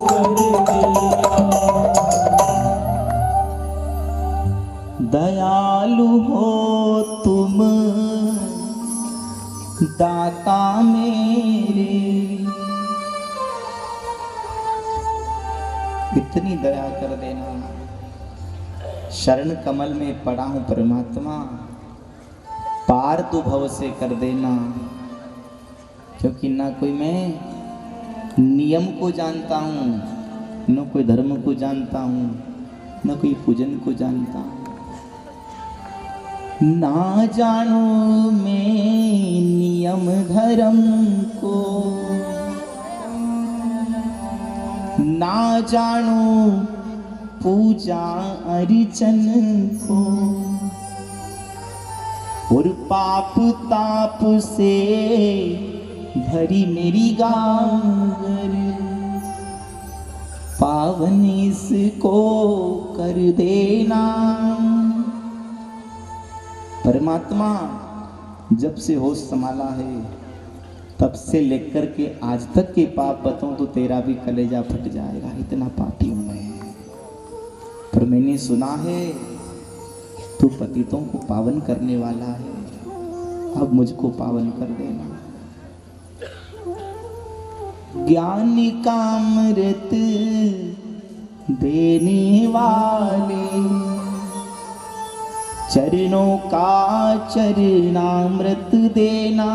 कर दिया। दयालु हो तुम दाता मेरे, इतनी दया कर देना। शरण कमल में पड़ा हूं परमात्मा, पार तू भव से कर देना। क्योंकि ना कोई मैं नियम को जानता हूं, न कोई धर्म को जानता हूं, न कोई पूजन को जानता हूं। ना जानो मैं नियम धर्म को, ना जानो पूजा अर्चन को, और पाप ताप से भरी मेरी गांगर, पावन इसको कर देना। परमात्मा जब से होश संभाला है तब से लेकर के आज तक के पाप बताऊं तो तेरा भी कलेजा फट जाएगा, इतना पापी हूं मैं। पर मैंने सुना है तू पतितों को पावन करने वाला है, अब मुझको पावन कर देना। ज्ञान का अमृत देने वाले, चरणों का चरणामृत देना।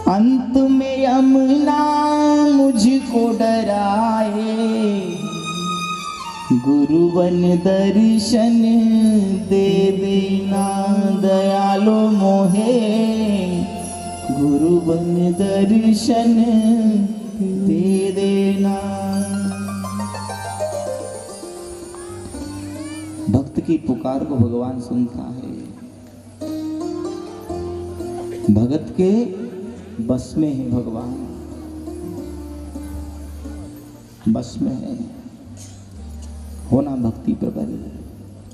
अंत में यमुना मुझको डराए, गुरुवन दर्शन दे देना। दयालो मोहे गुरुवन दर्शन दे देना। भक्त की पुकार को भगवान सुनता है। भगत के बस में है भगवान, बस में है। होना भक्ति प्रबल,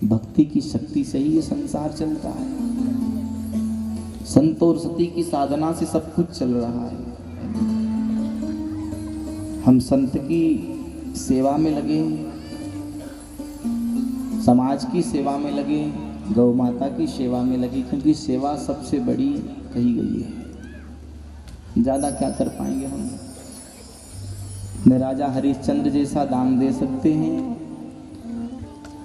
भक्ति की शक्ति से ही ये संसार चलता है। संत और सती की साधना से सब कुछ चल रहा है। हम संत की सेवा में लगे, समाज की सेवा में लगे, गौ माता की सेवा में लगे, क्योंकि सेवा सबसे बड़ी कही गई है। ज़्यादा क्या कर पाएंगे हम? न राजा हरिश्चंद्र जैसा दान दे सकते हैं,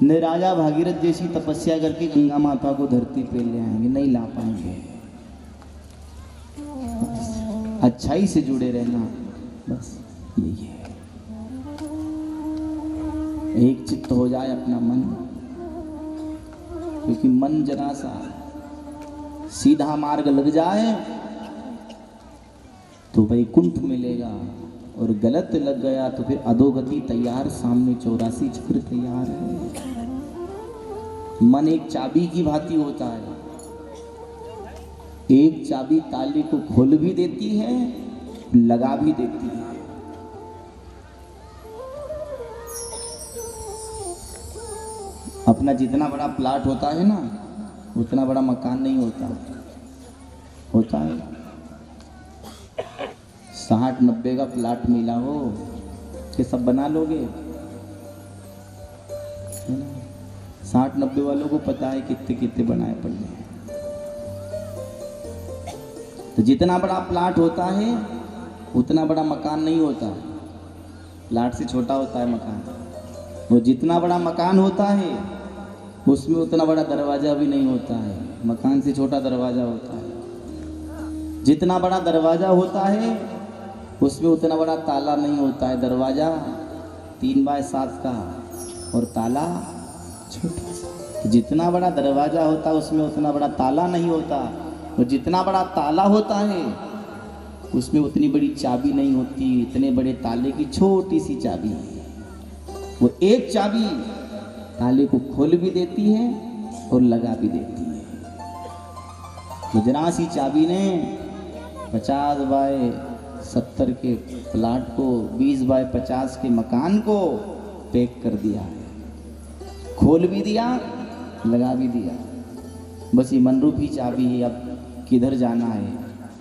न राजा भागीरथ जैसी तपस्या करके गंगा माता को धरती पे ले आएंगे, नहीं ला पाएंगे। अच्छाई से जुड़े रहना, बस यही है। एक चित्त हो जाए अपना मन, क्योंकि मन जरा सा सीधा मार्ग लग जाए तो वैकुंठ मिलेगा, और गलत लग गया तो फिर अधोगति तैयार, सामने 84 चक्र तैयार है। मन एक चाबी की भांति होता है, एक चाबी ताले को खोल भी देती है, लगा भी देती है। अपना जितना बड़ा प्लाट होता है ना, उतना बड़ा मकान नहीं होता, होता है 60-90 का प्लाट मिला हो कि सब बना लोगे? 60-90 वालों को पता है कितने कितने बनाए पड़े। तो जितना बड़ा प्लाट होता है उतना बड़ा मकान नहीं होता, प्लाट से छोटा होता है मकान। वो जितना बड़ा मकान होता है उसमें उतना बड़ा दरवाजा भी नहीं होता है, मकान से छोटा दरवाजा होता है। जितना बड़ा दरवाजा होता है उसमें उतना बड़ा ताला नहीं होता है। दरवाजा 3x7 का और ताला छोटा सा। जितना बड़ा दरवाजा होता है उसमें उतना बड़ा ताला नहीं होता, और जितना बड़ा ताला होता है उसमें उतनी बड़ी चाबी नहीं होती। इतने बड़े ताले की छोटी सी चाबी है, वो एक चाबी ताले को खोल भी देती है और लगा भी देती है। गुजरात सी चाबी ने 50x70 के प्लाट को 20x50 के मकान को पैक कर दिया, खोल भी दिया, लगा भी दिया। बस ये मनरूपी चाबी है, अब किधर जाना है,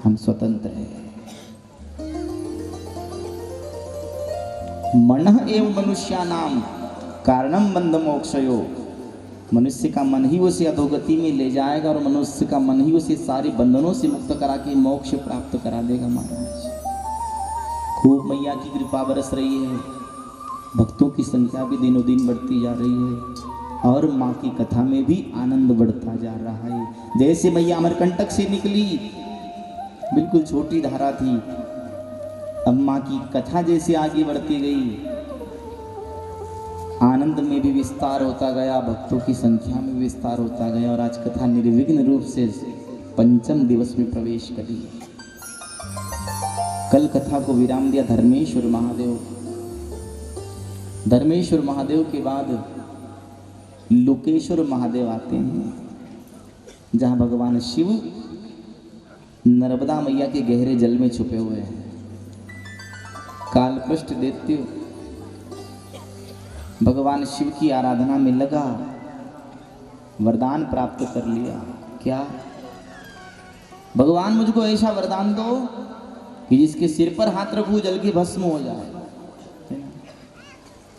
हम स्वतंत्र हैं। मन एवं मनुष्यानाम कारणम बंध मोक्षयो। मनुष्य का मन ही उसे अधोगति में ले जाएगा और मनुष्य का मन ही उसे सारे बंधनों से मुक्त करा के मोक्ष प्राप्त करा देगा। महाराज खूब मैया की कृपा बरस रही है, भक्तों की संख्या भी दिनों दिन बढ़ती जा रही है और माँ की कथा में भी आनंद बढ़ता जा रहा है। जैसे मैया अमरकंटक से निकली, बिल्कुल छोटी धारा थी, अब माँ की कथा जैसे आगे बढ़ती गई, आनंद में भी विस्तार होता गया, भक्तों की संख्या में विस्तार होता गया और आज कथा निर्विघ्न रूप से पंचम दिवस में प्रवेश करी। कल कथा को विराम दिया धर्मेश्वर महादेव। धर्मेश्वर महादेव के बाद लोकेश्वर महादेव आते हैं, जहां भगवान शिव नर्मदा मैया के गहरे जल में छुपे हुए हैं। कालपृष्ठ दैत्य भगवान शिव की आराधना में लगा, वरदान प्राप्त कर लिया। क्या? भगवान मुझको ऐसा वरदान दो कि जिसके सिर पर हाथ रखूं जल की भस्म हो जाए।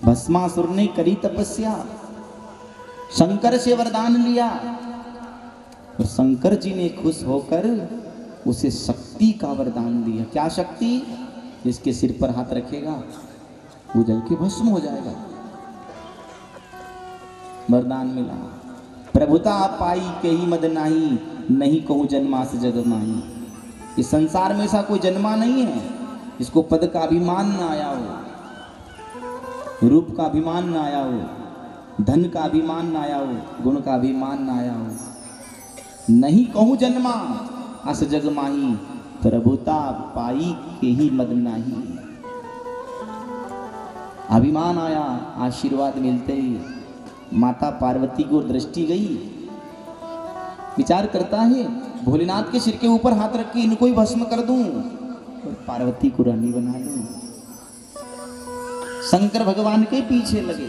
भस्मासुर ने करी तपस्या, शंकर से वरदान लिया और शंकर जी ने खुश होकर उसे शक्ति का वरदान दिया। क्या शक्ति? जिसके सिर पर हाथ रखेगा वो जल के भस्म हो जाएगा। वरदान मिला। प्रभुता पाई के ही मद नाही, नहीं कहूँ जन्मास जग माही। इस संसार में ऐसा कोई जन्मा नहीं है जिसको पद का अभिमान न आया हो, रूप का अभिमान न आया हो, धन का अभिमान न आया हो, गुण का अभिमान न आया हो। नहीं कहूँ जन्मा अस जग माही, प्रभुता पाई के ही मद नाही। अभिमान आया, आशीर्वाद मिलते ही माता पार्वती को दृष्टि गई, विचार करता है भोलेनाथ के सिर के ऊपर हाथ रख के इनको ही भस्म कर दूं और पार्वती को रानी बना दूं। शंकर भगवान के पीछे लगे,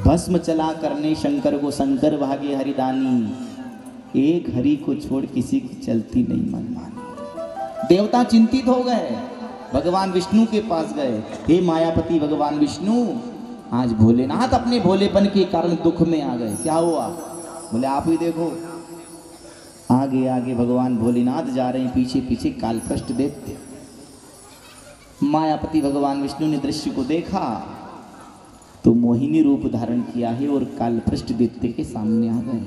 भस्म चला करने शंकर को शंकर भागे हरिदानी। एक हरि को छोड़ किसी की चलती नहीं मनमानी। देवता चिंतित हो गए, भगवान विष्णु के पास गए। हे मायापति भगवान विष्णु, आज भोलेनाथ अपने भोलेपन के कारण दुख में आ गए। क्या हुआ? बोले आप ही देखो। आगे आगे भगवान भोलेनाथ जा रहे हैं, पीछे पीछे कालपृष्ठ दैत्य। मायापति भगवान विष्णु ने दृश्य को देखा तो मोहिनी रूप धारण किया है और कालपृष्ठ दैत्य के सामने आ गए।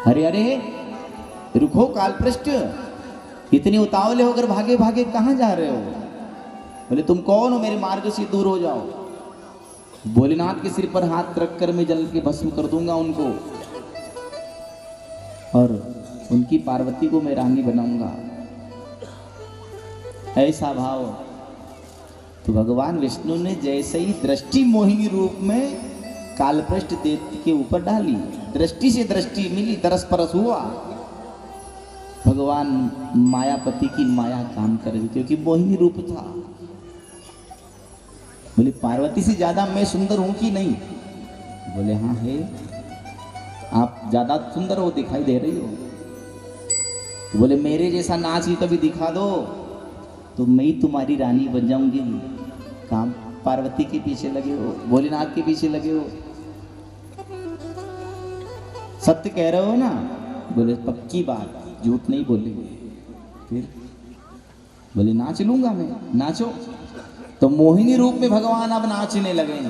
अरे अरे रुको कालपृष्ठ, इतने उतावले होकर भागे भागे कहाँ जा रहे हो? बोले तुम कौन हो, मेरे मार्ग से दूर हो जाओ। भोलेनाथ के सिर पर हाथ रखकर मैं जल के भस्म कर दूंगा उनको और उनकी पार्वती को मैं रानी बनाऊंगा। ऐसा भाव। तो भगवान विष्णु ने जैसे ही दृष्टि मोहिनी रूप में कालपृष्ठ दैत्य के ऊपर डाली, दृष्टि से दृष्टि मिली, तरस परस हुआ। भगवान मायापति की माया काम कर रही, क्योंकि मोहिनी रूप था। बोले पार्वती से ज्यादा मैं सुंदर हूं कि नहीं? बोले हाँ है, आप ज्यादा सुंदर हो, दिखाई दे रही हो। तो बोले मेरे जैसा नाच ही कभी दिखा दो तो मैं ही तुम्हारी रानी बन जाऊंगी। काम पार्वती के पीछे लगे हो, भोलेनाथ के पीछे लगे हो, सत्य कह रहे हो ना? बोले पक्की बात, झूठ नहीं बोलेंगे। फिर बोले नाच लूंगा मैं। नाचो। तो मोहिनी रूप में भगवान अब नाचने लगे।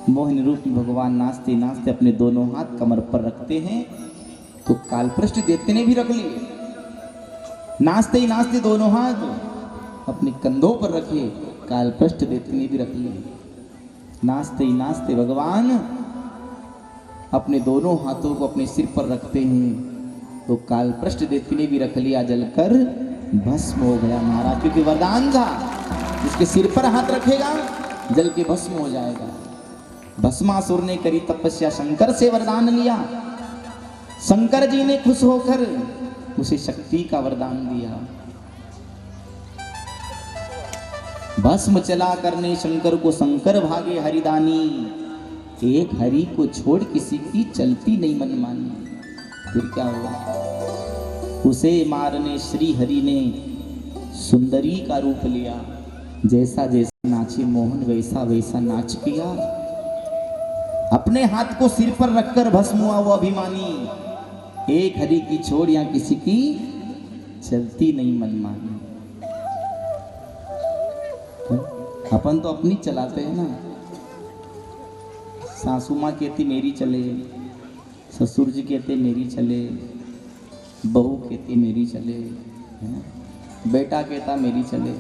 मोहिनी रूप में भगवान नाचते नाचते अपने दोनों हाथ कमर पर रखते हैं, तो कालपृष्ठ दैत्य ने भी रख लिए। नाचते ही नाचते दोनों हाथ अपने कंधों पर रखे, कालपृष्ठ दैत्य ने भी रख लिए। नाचते ही नाचते भगवान अपने दोनों हाथों को अपने सिर पर रखते हैं, तो कालपृष्ठ दैत्य ने भी रख लिया, जलकर भस्म हो गया महाराज। क्योंकि वरदान था, जिसके सिर पर हाथ रखेगा जल के भस्म हो जाएगा। भस्मासुर ने करी तपस्या, शंकर से वरदान लिया। शंकर जी ने खुश होकर उसे शक्ति का वरदान दिया। भस्म चला करने शंकर को शंकर भागे हरिदानी। एक हरि को छोड़ किसी की चलती नहीं मनमानी। फिर क्या हुआ? उसे मारने श्री हरि ने सुंदरी का रूप लिया, जैसा जैसा नाचे मोहन वैसा वैसा नाच किया। अपने हाथ को सिर पर रखकर भस्म हुआ वो अभिमानी, एक हरि की छोड़ या किसी की चलती नहीं मनमानी। अपन तो अपनी चलाते हैं ना, सासू माँ कहती मेरी चले, ससुर जी कहते मेरी चले, बहू कहती मेरी चले, बेटा कहता मेरी चले,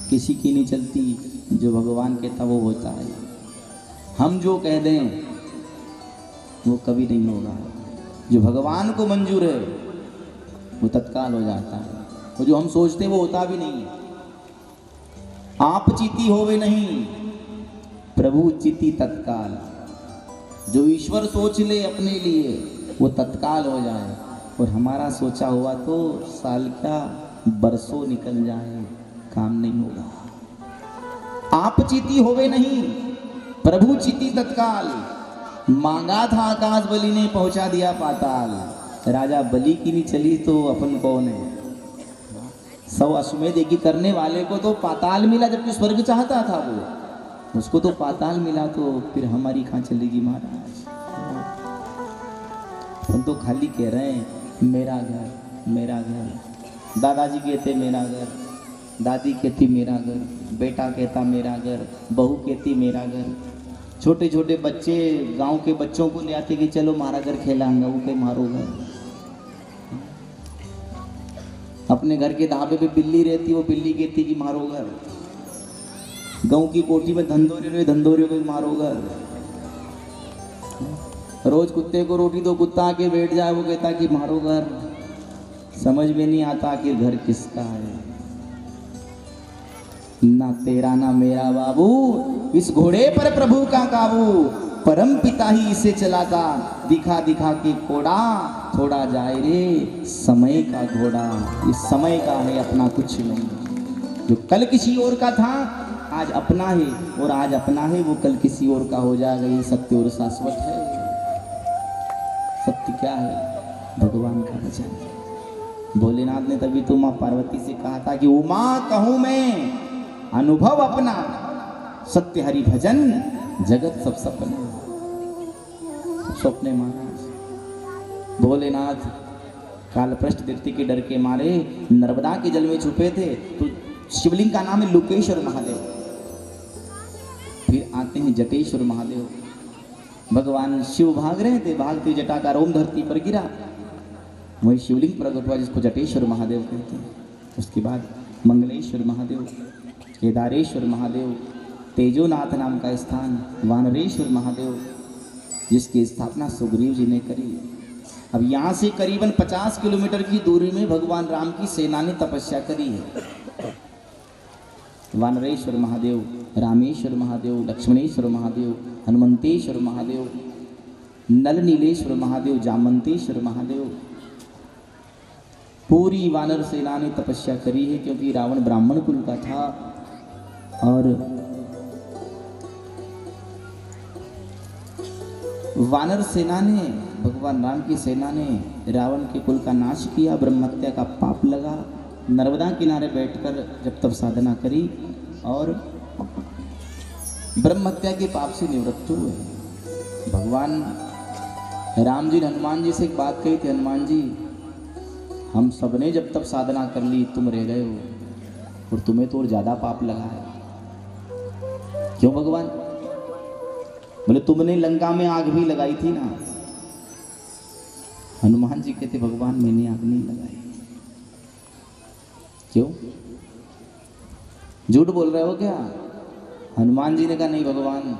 किसी की नहीं चलती। जो भगवान कहता वो होता है। हम जो कह दें वो कभी नहीं होगा। जो भगवान को मंजूर है वो तत्काल हो जाता है, वो जो हम सोचते हैं वो होता भी नहीं है। आप चिति होवे नहीं, प्रभु चिति तत्काल। जो ईश्वर सोच ले अपने लिए वो तत्काल हो जाए, और हमारा सोचा हुआ तो साल क्या बरसों निकल जाए, काम नहीं होगा। आप चिति होवे नहीं, प्रभु चिति तत्काल। मांगा था आकाश, बलि ने पहुंचा दिया पाताल। राजा बलि की नहीं चली तो अपन कौन है। 100 अश्वमेध यज्ञ करने वाले को तो पाताल मिला, जबकि स्वर्ग चाहता था वो, उसको तो पाताल मिला, तो फिर हमारी कहाँ चलेगी महाराज। हम तो खाली कह रहे हैं मेरा घर मेरा घर। दादाजी कहते मेरा घर, दादी कहती मेरा घर, बेटा कहता मेरा घर, बहू कहती मेरा घर। छोटे छोटे बच्चे गांव के बच्चों को ले आते कि चलो मारा घर खेलाऊंगा, वो कहीं मारो घर। अपने घर के ढाबे पे बिल्ली रहती, वो बिल्ली कहती कि मारो घर। गांव की कोठी में धंधोरियों को मारो घर। रोज कुत्ते को रोटी दो, कुत्ता आके बैठ जाए, वो कहता कि मारो घर। समझ में नहीं आता आखिर घर किसका है। ना तेरा ना मेरा बाबू, इस घोड़े पर प्रभु का काबू। परम पिता ही इसे चलाता, दिखा दिखा के कोड़ा, थोड़ा जाए रे समय का घोड़ा। इस समय का है, अपना कुछ नहीं। जो कल किसी और का था आज अपना है, और आज अपना है वो कल किसी और का हो जाएगा। ये सत्य और शाश्वत है। सत्य क्या है? भगवान का वचन। भोलेनाथ ने तभी तो माँ पार्वती से कहा था कि उमा कहूँ मैं अनुभव अपना, सत्य हरि भजन जगत सब सपने। स्वप्ने महाराज भोलेनाथ कालपृष्ठ दृष्टि के डर के मारे नर्मदा के जल में छुपे थे। तो शिवलिंग का नाम है लोकेश्वर महादेव। फिर आते हैं जटेश्वर महादेव। भगवान शिव भाग रहे थे, भागते जटा का रोम धरती पर गिरा, वही शिवलिंग प्रकट हुआ जिसको जटेश्वर महादेव कहते हैं। उसके बाद मंगलेश्वर महादेव, केदारेश्वर महादेव, तेजोनाथ नाम का स्थान वानरेश्वर महादेव, जिसकी स्थापना सुग्रीव जी ने करी। अब यहाँ से करीबन 50 किलोमीटर की दूरी में भगवान राम की सेना ने तपस्या करी है। वानरेश्वर महादेव, रामेश्वर महादेव, लक्ष्मणेश्वर महादेव, हनुमंतेश्वर महादेव, नल नीलेश्वर महादेव, जामंतेश्वर महादेव, पूरी वानर सेना ने तपस्या करी है। क्योंकि रावण ब्राह्मण कुल का था और वानर सेना ने, भगवान राम की सेना ने रावण के कुल का नाश किया। ब्रह्म हत्या का पाप लगा। नर्मदा किनारे बैठकर जब तब साधना करी और ब्रह्म हत्या के पाप से निवृत्त हुए। भगवान राम जी ने हनुमान जी से एक बात कही थी, हनुमान जी हम सबने जब तब साधना कर ली, तुम रह गए हो, और तुम्हें तो और ज्यादा पाप लगा है। क्यों भगवान? बोले तुमने लंका में आग भी लगाई थी ना। हनुमान जी कहते भगवान मैंने आग नहीं लगाई। क्यों? झूठ बोल रहे हो क्या? हनुमान जी ने कहा नहीं भगवान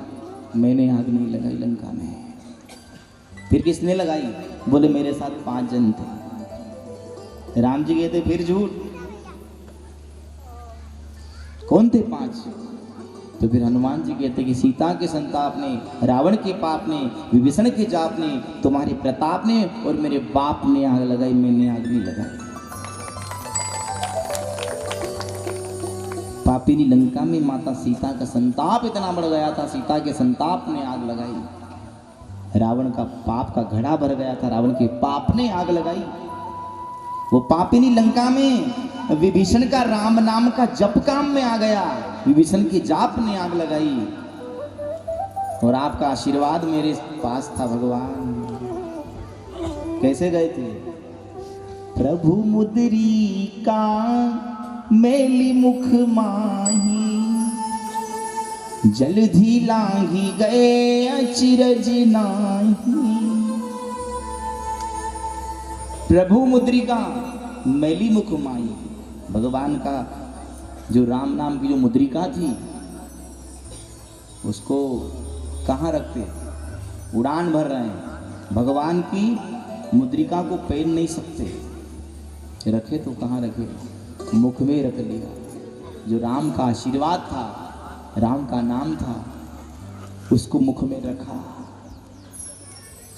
मैंने आग नहीं लगाई लंका में। फिर किसने लगाई? बोले मेरे साथ 5 जन थे। राम जी कहते फिर झूठ। कौन थे 5? तो फिर हनुमान जी कहते कि सीता के संताप ने, रावण के पाप ने, विभीषण के जाप ने, तुम्हारे प्रताप ने और मेरे बाप ने आग लगाई, मैंने आग नहीं लगाई। पापिनी लंका में माता सीता का संताप इतना बढ़ गया था, सीता के संताप ने आग लगाई। रावण का पाप का घड़ा भर गया था, रावण के पाप ने आग लगाई। वो पापिनी लंका में विभीषण का राम नाम का जप काम में आ गया, विभीषण की जाप ने आग लगाई और आपका आशीर्वाद मेरे पास था भगवान। कैसे गए थे? प्रभु मुद्रिका मेली मुख माही, जलधि लांघी गए अचिरज नाही। प्रभु मुद्रिका मैली मुख माही, भगवान का जो राम नाम की जो मुद्रिका थी उसको कहाँ रखते? उड़ान भर रहे हैं, भगवान की मुद्रिका को पहन नहीं सकते, रखे तो कहाँ रखे? मुख में रख लिया। जो राम का आशीर्वाद था, राम का नाम था, उसको मुख में रखा,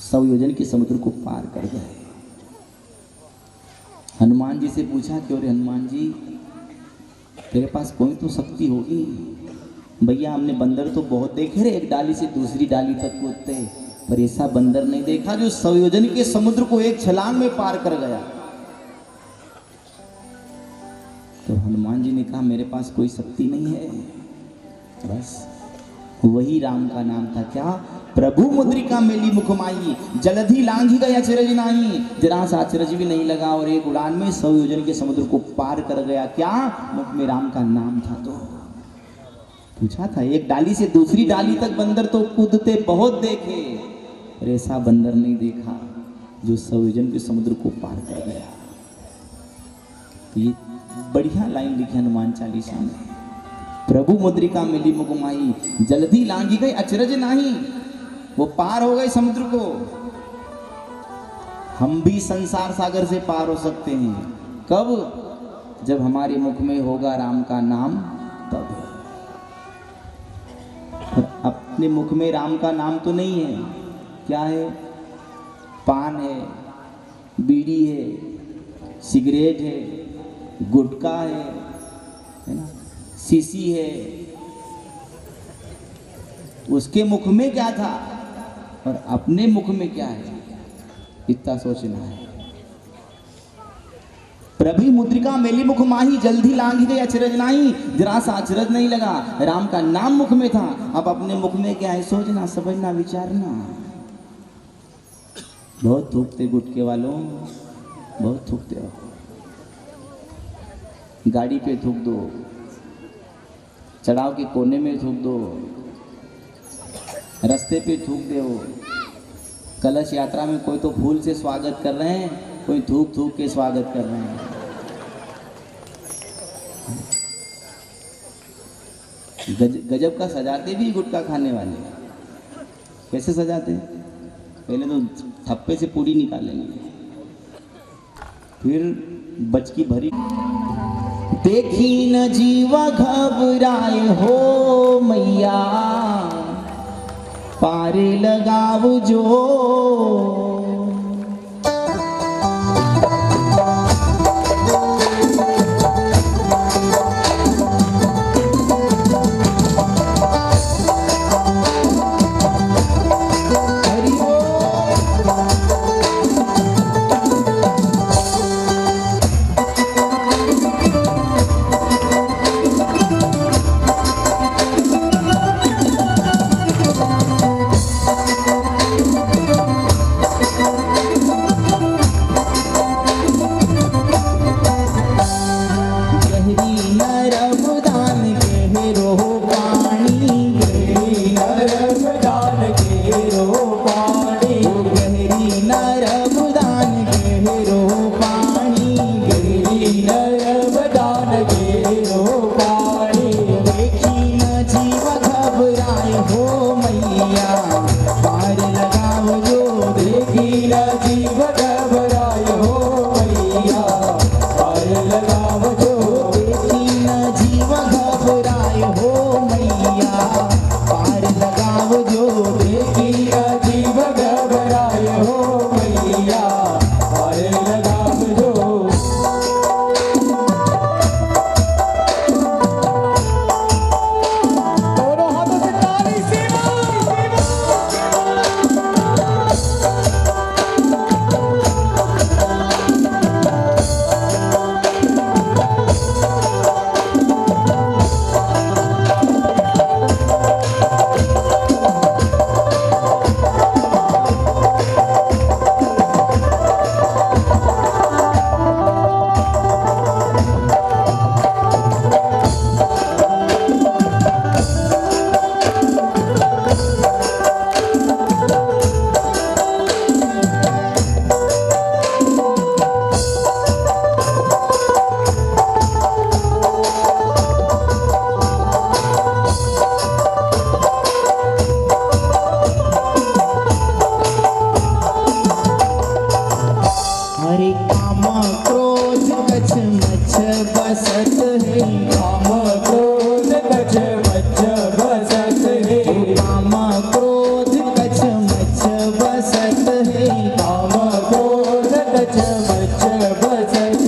100 योजन के समुद्र को पार कर गए। हनुमान जी से पूछा कि अरे हनुमान जी, तेरे पास कोई तो शक्ति होगी। भैया हमने बंदर तो बहुत देखे रे, एक डाली से दूसरी डाली तक कूदते, पर ऐसा बंदर नहीं देखा जो 100 योजन के समुद्र को एक छलांग में पार कर गया। तो हनुमान जी ने कहा मेरे पास कोई शक्ति नहीं है, बस वही राम का नाम था। क्या? प्रभु मुद्रिका मेली मुख माही, जलधि लांघी गई अचरज नाही। जरा सा अचरज भी नहीं लगा और एक उड़ान में 100 योजन के समुद्र को पार कर गया। क्या? मुख में राम का नाम था। तो पूछा था, एक डाली से दूसरी डाली तक बंदर तो कूदते बहुत देखे, पर ऐसा बंदर नहीं देखा जो 100 योजन के समुद्र को पार कर गया। तो ये बढ़िया लाइन लिखी हनुमान चालीसा में, प्रभु मुद्रिका मिली मुख माही, जल्दी लांघी गई अचरज नाही। वो पार हो गए समुद्र को। हम भी संसार सागर से पार हो सकते हैं। कब? जब हमारे मुख में होगा राम का नाम, तब। अपने मुख में राम का नाम तो नहीं है। क्या है? पान है, बीड़ी है, सिगरेट है, गुटखा है ना, सीसी है। उसके मुख में क्या था और अपने मुख में क्या है, इतना सोचना है। प्रभु मुद्रिका मेली मुख माही, जल्दी लांघी गई अचरज नाही। जरा सा अचरज नहीं लगा, राम का नाम मुख में था। अब अपने मुख में क्या है, सोचना, समझना, विचारना। बहुत थूकते गुटके वालों, बहुत थूकते हो। गाड़ी पे थूक दो, चढ़ाव के कोने में थूक दो, रास्ते पे थूक दो। कलश यात्रा में कोई तो फूल से स्वागत कर रहे हैं, कोई थूक थूक के स्वागत कर रहे हैं। गजब का सजाते भी गुटखा खाने वाले। कैसे सजाते? पहले तो थप्पे से पूरी निकालेंगे, फिर बचकी भरी। देखी न जीवा घबराए हो मैया, पारे लगाव जो।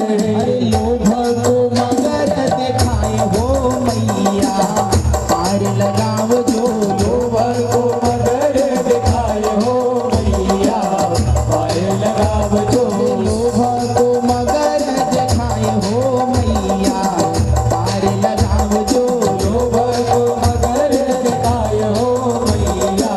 चढ़े। अरे लोभ को मगर दिखाए हो मैया, पार लगाव जो। लोभ को मगर दिखाए हो मैया, पार लगाव जो। लोभ को मगर दिखाए हो मैया, पार लगाव जो। लोभ को मगर दिखाए हो मैया,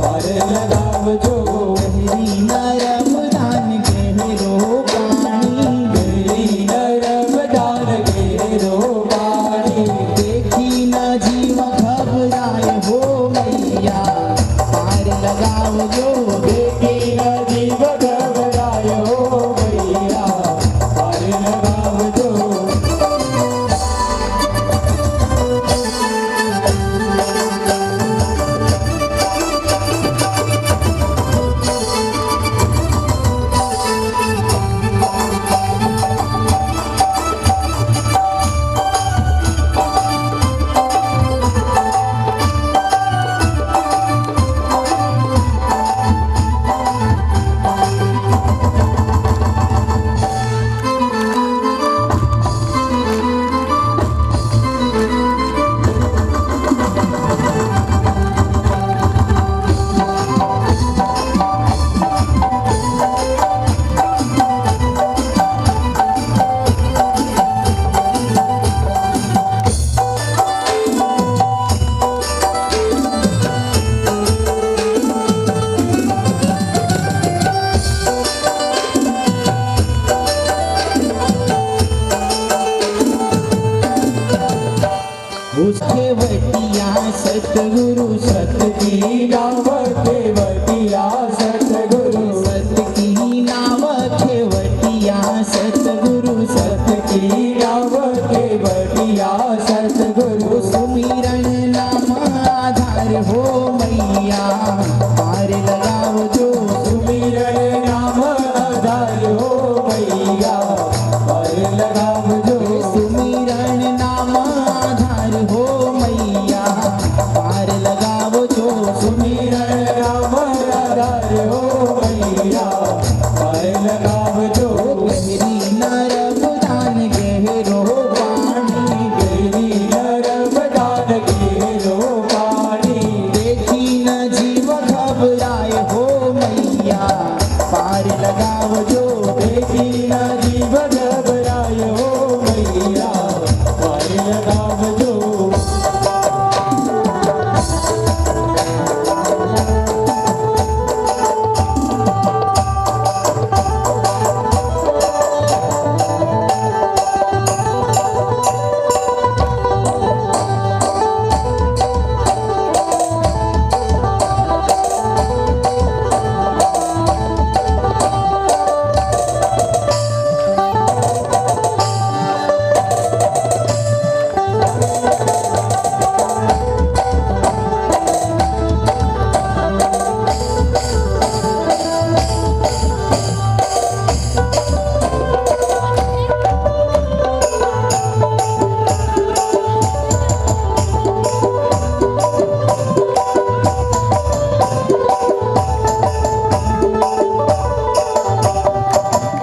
पार लगाव जो। गहरी नर्मदान गहरो पानी, गहरी नर्मदान गहरो पानी। देखी न जीव घबराए हो मैया, पार लगाव जो। देखी न जीव घबराए हो मैया, पार लगाव जो। उसके वटिया सतगुरु सत की नाव केवटिया सतगुरु। सत की नाव खेवटिया सतगुरु। सत की नाव केवटिया सतगुरु। सुमिरन नाम आधार हो मैया, पार लगाव जो। सुमिरन नाम आधार हो मैया, पार लगाव जो। सुमिरन नाम आधार हो मैया, पार लगाव जो। सुमिरन नाम आधार हो मैया, पार लगाव जो। गहरी नर्मदान गहरो पानी, गहरी नर्मदान गहरो पानी। देखी न जीव घबराए हो मैया, पार लगाव जो। देखी न जीव घबराए हो मैया, पार लगाव जो।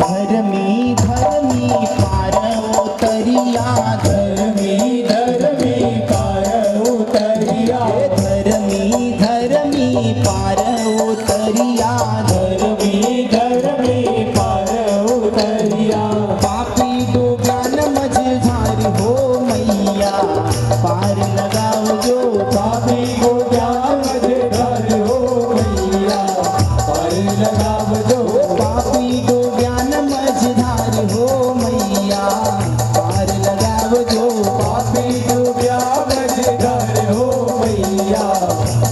धर्मी धर्मी पार उतरिया, धर्मी धर्मी पार उतरिया। धर्मी धर्मी पार उतरिया। धर्मी धर्मी पार उतरिया। पापी दो ज्ञान मझधार हो मैया, पार लगाव जो। पापी को ज्ञान मझधार हो मैया, पार लगाव जो। पापी दो ज्ञान मझधार हो मैया, पार लगाव जो। पापी को ज्ञान मझधार हो मैया,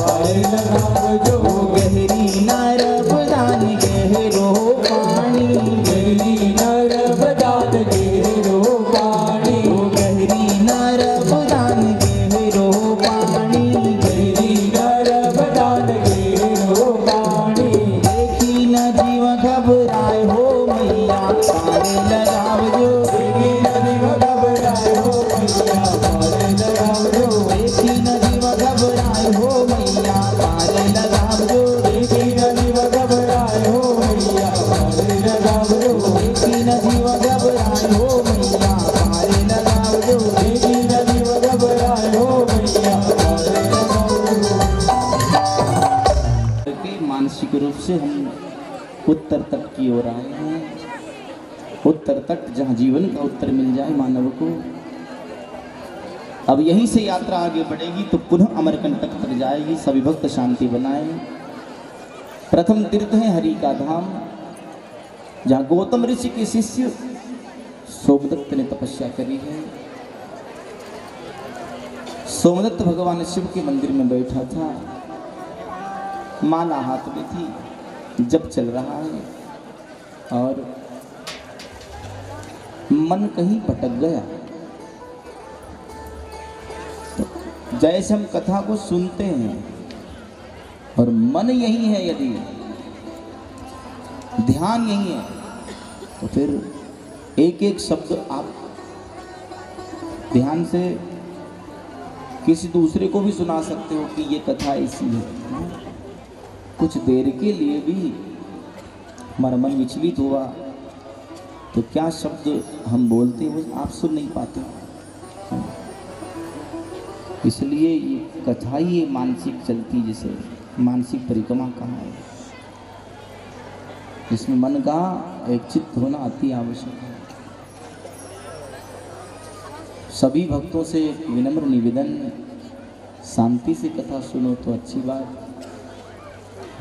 पार लगाव जो। गहरी नर्मदान गहरो पानी, गहरी नर्मदान गहरो पानी। गहरी नर्मदान गहरो पानी। गहरी नर्मदान गहरो पानी। देखी न जीव घबराए हो मैया, पार लगाव जो। देखी न जीव घबराए हो मैया, पार लगाव जो। देखी न जीव घबराए हो मैया, पार लगाव जो। देखी न जीव घबराए हो मैया, पार लगाव जो। देखी न जीव घबराए घबराए हो मैया पारे लगाओ जो। देखी न जीव घबराए हो मैया पारे लगाओ। कि मानसिक रूप से हम उत्तर तट की ओर आए हैं। उत्तर तट जहाँ जीवन का उत्तर मिल जाए मानव को। अब यहीं से यात्रा आगे बढ़ेगी तो पुनः अमरकंटक तक जाएगी। सभी भक्त शांति बनाए। प्रथम तीर्थ है हरि का धाम, जहाँ गौतम ऋषि के शिष्य सोमदत्त ने तपस्या करी है। सोमदत्त भगवान शिव के मंदिर में बैठा था, माला हाथ में थी, जप चल रहा है और मन कहीं भटक गया। तो जैसे हम कथा को सुनते हैं और मन यही है, यदि ध्यान यही है, तो फिर एक एक शब्द आप ध्यान से किसी दूसरे को भी सुना सकते हो कि ये कथा ऐसी है। कुछ देर के लिए भी हमारा मन विचलित हुआ तो क्या शब्द हम बोलते हैं वो आप सुन नहीं पाते। इसलिए ये कथा ही ये मानसिक चलती, जैसे मानसिक परिक्रमा कहाँ है, इसमें मन का एक चित्त होना अति आवश्यक है। सभी भक्तों से एक विनम्र निवेदन, शांति से कथा सुनो तो अच्छी बात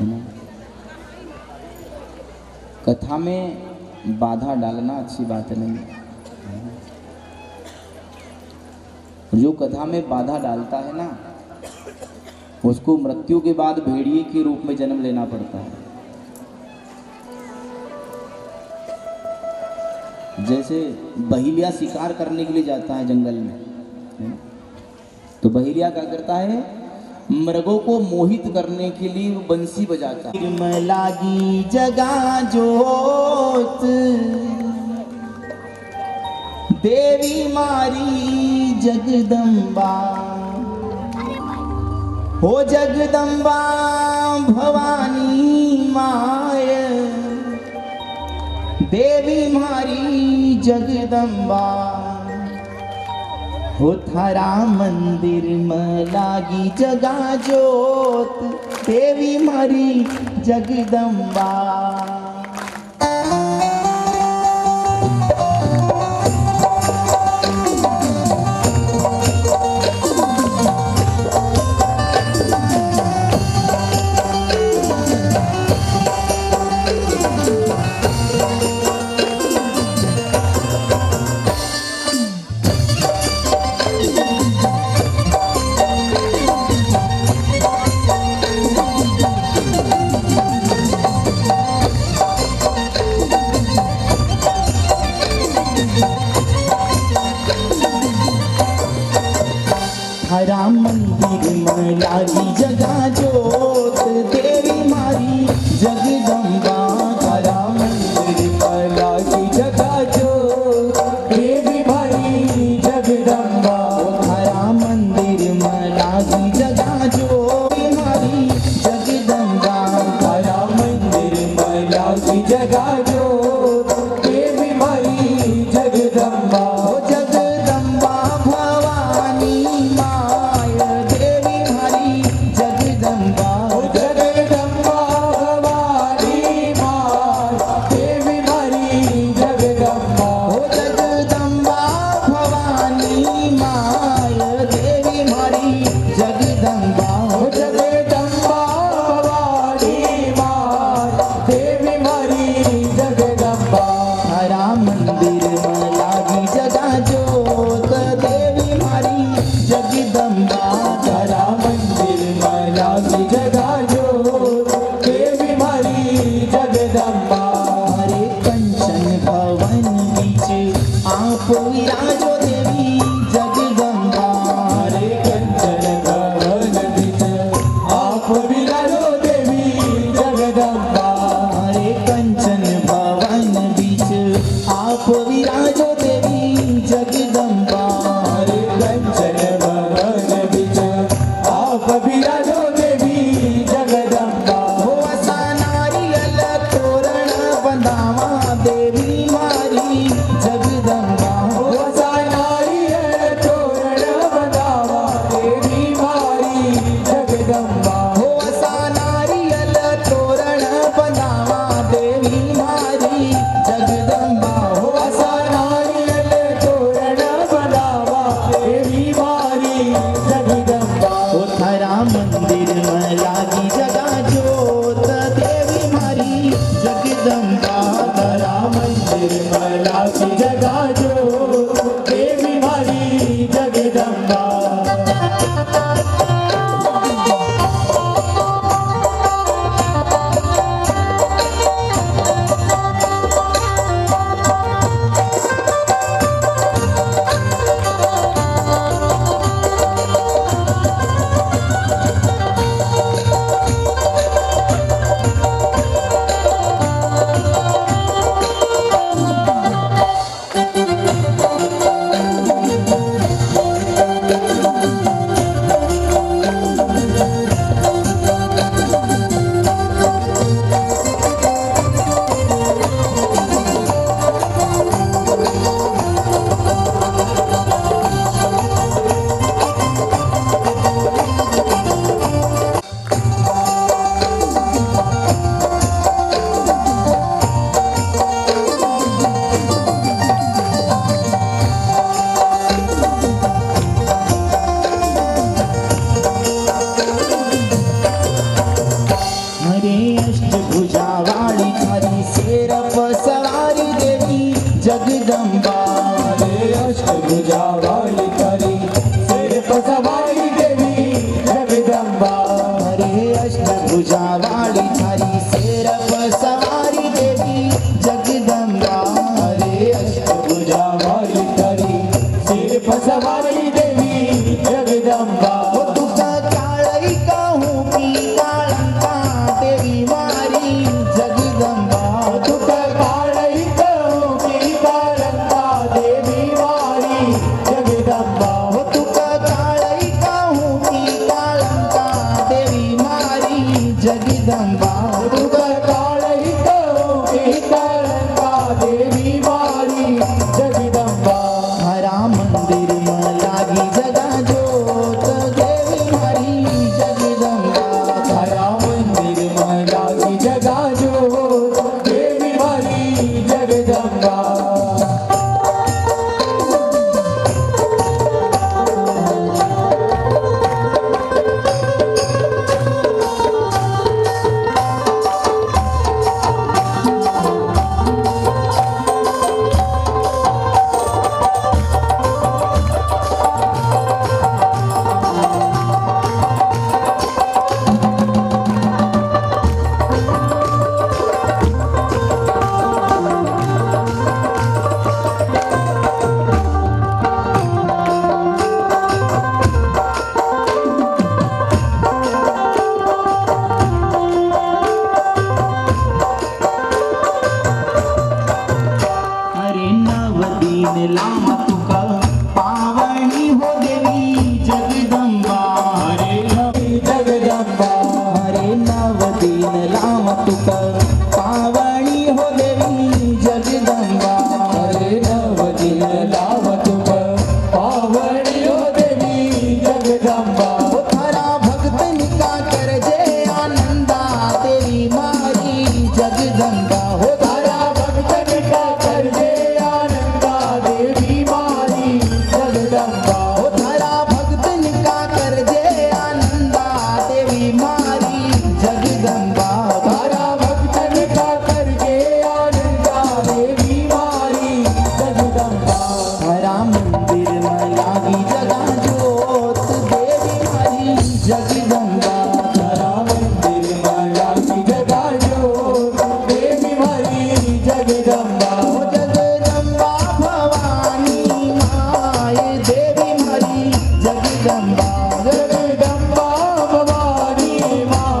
है ना। कथा में बाधा डालना अच्छी बात नहीं। जो कथा में बाधा डालता है ना, उसको मृत्यु के बाद भेड़िए के रूप में जन्म लेना पड़ता है। जैसे बहेलिया शिकार करने के लिए जाता है जंगल में, तो बहेलिया क्या करता है, मृगों को मोहित करने के लिए वो बंसी बजाता है। लागी जगा जोत देवी मारी जगदम्बा, हो जगदम्बा भवानी माय, देवी मारी जगदम्बा, हो थारा मंदिर में लागी जगा जोत देवी मारी जगदम्बा। हरा मंदिर में लागी जगा जोत देवी मारी जगदम्बा। हरा मंदिर में लागी जगा जोत देवी मारी जगदम्बा। हरा मंदिर में लागी जगा जोत मारी जगदम्बा। हरा मंदिर में लागी जगा जोत देवी मारी जगदम्बा। जगदम्बा भवानी माय देवी मारी जगदम्बा। जगदम्बा भवानी माय देवी मारी जगदम्बा। जगदम्बा भवानी माय देवी मारी जगदम्बा। जगदम्बा भवानी माय देवी मारी जगदम्बा। हरा मंदिर में लागी जगा जोत देवी मारी जगदम्बा। हरा मंदिर में लागी जगा जोत देवी मारी जगदम्बा। हरे कंचन भवन बीच आप विराजो देवी जगदम्बा। हरे कंचन भवन बिच आप विराजो देवी जगदम्बा। हरे कंचन भवन बीच आप विराजो देवी जगदम्बा। हरे कंचन भवन बिच आप विराजो देवी जगदम्बा। हो असा नारियल तोरण बंधावा देवी मारी जग की जगा जो देवी हमारी जगदम्बा। जगदम्बा रे अष्टभुजा वाली करी सिर पर सवारी देवी जगदम्बा। रे अष्टभुजा वाली थारी सिर पर सवारी देवी जगदम्बा। रे अष्टभुजा वाली करी सिर पर सवारी देवी जगदम्बा। तुका काळई कहूँ की काळंका देवी मारी जगदम्बा। तुका काळई कहूँ की काळंका देवी मारी जगदम्बा। तुका काळई कहूँ की काळंका देवी मारी जगदम्बा। तुका काळई कहूँ की काळंका देवी मारी जगदम्बा। हरा मंदिर में लागी जगा जोत देवी मारी जगदम्बा। हरा मंदिर में लागी जगा जो देवी मारी जगदम्बा। हरे नव दिन लाम तुका पावनी हो देवी जगदम्बा। हरे नवी जगदम्बा। हरे नव दिन लाम तुका पावनी हो देवी जगदम्बा। हरे नव दिन लावत पावनी हो देवी जगदम्बा। थारा भक्त निका कर जे आनंदा देवी मारी जगदम्बा। हो तारा भक्त का कर दे आनंदा देवी मारी जगदम्बा। हो थारा भक्त निका कर जे आनंदा देवी मारी जगदम्बा। तारा भक्त का कर दे आनंदा देवी मारी जगदम्बा। हरा मंदिर में लागी जगा जोत देवी मारी जगदम्बा। तारा मंदिर में लागी जगा जो देवी मारी जगदम्बा। हो जगदम्बा भवानी माए देवी मारी जगदम्बा। जगदम्बा भवानी माँ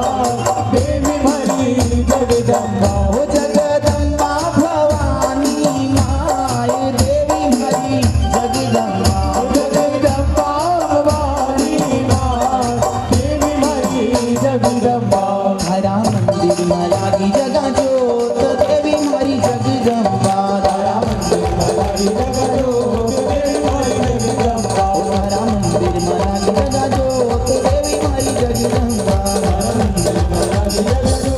देवी मारी जगदम्बा। हो जगदम्बा भवानी माए देवी मारी जगदम्बा। जगदम्बा भवानी माँ देवी मारी जगदम्बा। हरा मंदिर में लागी जगा जोत देवी मारी जगदम्बा। तारा मंदिर में लागी जगा जो देवी मारी जगदम्बा। हरा मंदिर में लागी जगा जोत देवी मारी जगदम्बा। तारा मंदिर में लागी जगा जो